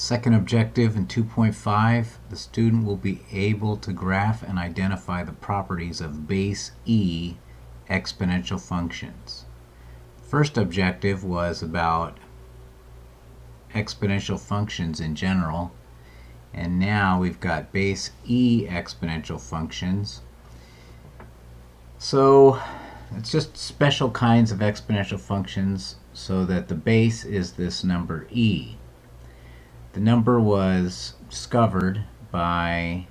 Second objective in 2.5, the student will be able to graph and identify the properties of base E exponential functions. First objective was about exponential functions in general, and now we've got base E exponential functions. So it's just special kinds of exponential functions, so that the base is this number E. The number was discovered by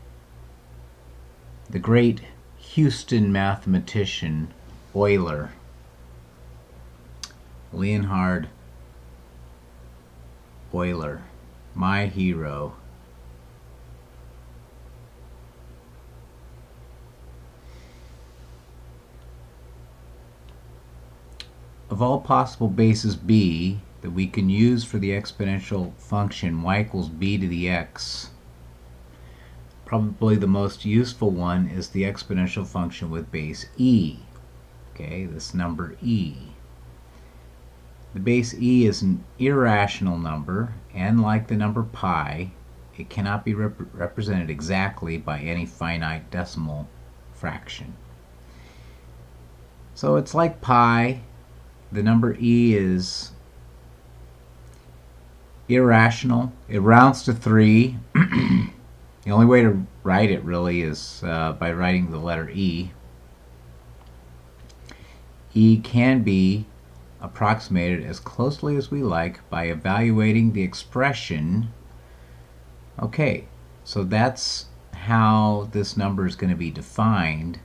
the great Houston mathematician Euler, Leonhard Euler, my hero. Of all possible bases B that we can use for the exponential function y equals b to the x, probably the most useful one is the exponential function with base E. Okay, this number E. The base E is an irrational number, and like the number pi, it cannot be represented exactly by any finite decimal fraction. So it's like pi. The number E is irrational. It rounds to 3. The only way to write it really is by writing the letter E. E can be approximated as closely as we like by evaluating the expression. Okay, so that's how this number is going to be defined.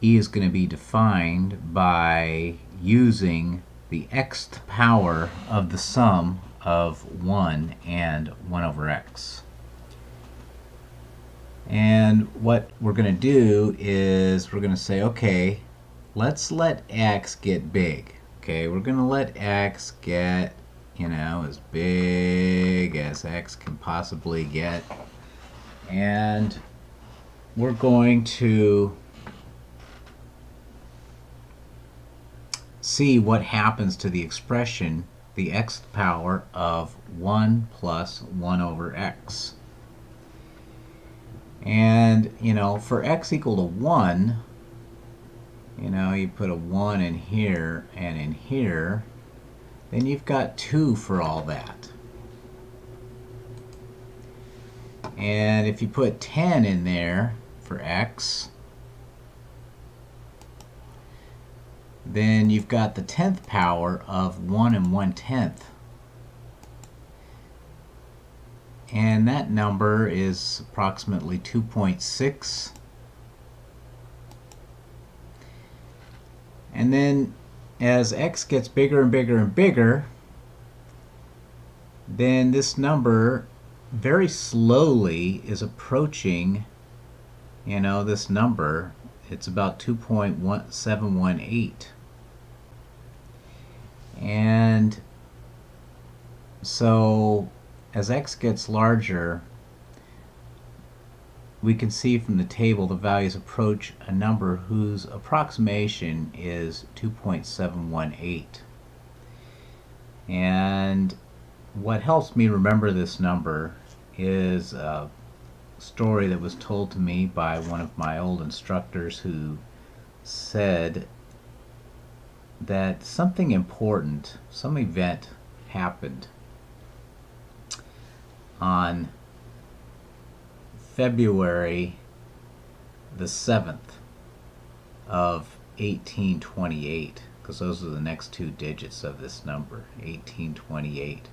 E is going to be defined by using the xth power of the sum of 1 and 1 over x. And what we're going to do is we're going to say, okay, let's let x get big. Okay, we're going to let x get, as big as x can possibly get. And we're going to see what happens to the expression, the xth power of 1 plus 1 over x. And, for x equal to 1, you put a 1 in here and in here, then you've got 2 for all that. And if you put 10 in there for x, then you've got the 10th power of 1 and 1/10. And that number is approximately 2.6. And then as x gets bigger and bigger and bigger, then this number very slowly is approaching, this number. It's about 2.718. And so as x gets larger, we can see from the table the values approach a number whose approximation is 2.718. And what helps me remember this number is a story that was told to me by one of my old instructors, who said that something important, some event happened on February the 7th of 1828, because those are the next two digits of this number, 1828.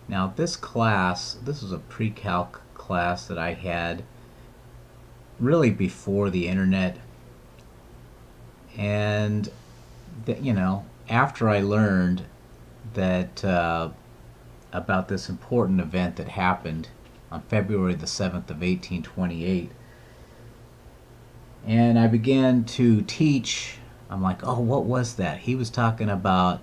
Now this is a pre-calc class that I had really before the internet, and after I learned that about this important event that happened on February the 7th of 1828, and I began to teach, I'm like, oh, what was that? He was talking about,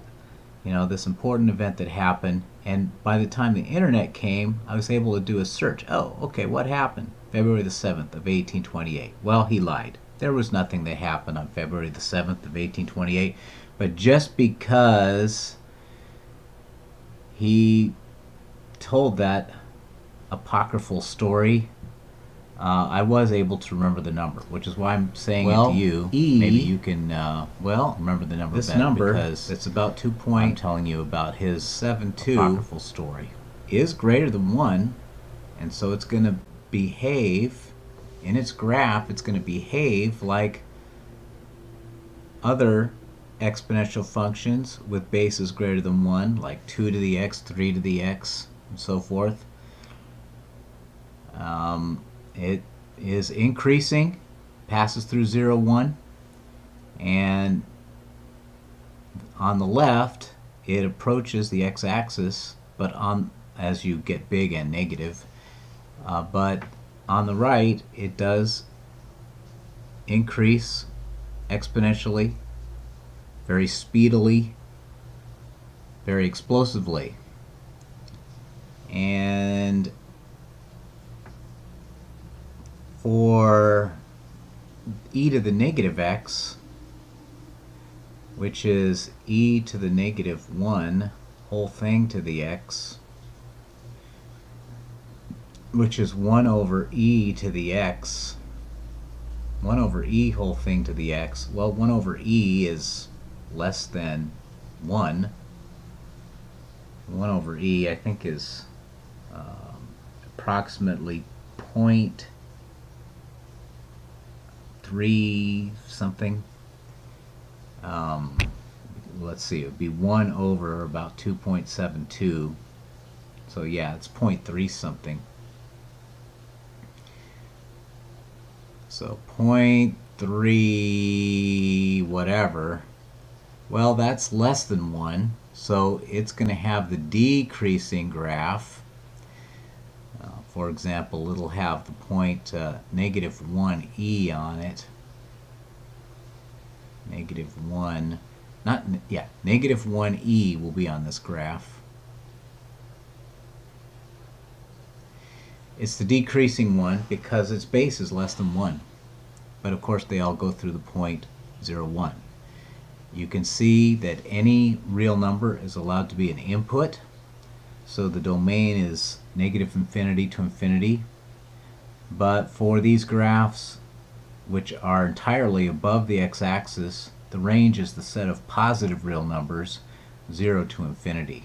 this important event that happened, and by the time the internet came, I was able to do a search. Oh, okay, what happened? February the 7th of 1828. Well, he lied. There was nothing that happened on February the 7th of 1828, but just because he told that apocryphal story, I was able to remember the number, which is why I'm saying it to you. Maybe you can remember the number better, because it's about 2 point. I'm telling you about his 7-2 apocryphal story is greater than 1, and so it's going to behave in its graph. It's going to behave like other exponential functions with bases greater than 1, like 2 to the x, 3 to the x, and so forth. It is increasing, passes through 0, 1, and on the left it approaches the x-axis, but as you get big and negative, but on the right it does increase exponentially, very speedily, very explosively. And for e to the negative x, which is e to the negative 1 whole thing to the x, which is 1 over e to the x, 1 over e whole thing to the x. Well, 1 over e is less than 1. 1 over e, I think, is approximately 0.3 something. Let's see, it would be 1 over about 2.72. So yeah, it's 0.3 something. So 0.3 whatever. Well, that's less than 1. So it's going to have the decreasing graph. For example, it'll have the point negative 1e on it. Negative 1, negative 1e will be on this graph. It's the decreasing one because its base is less than 1. But of course they all go through the point 0, 1. You can see that any real number is allowed to be an input. So the domain is negative infinity to infinity. But for these graphs, which are entirely above the x-axis, the range is the set of positive real numbers, 0 to infinity.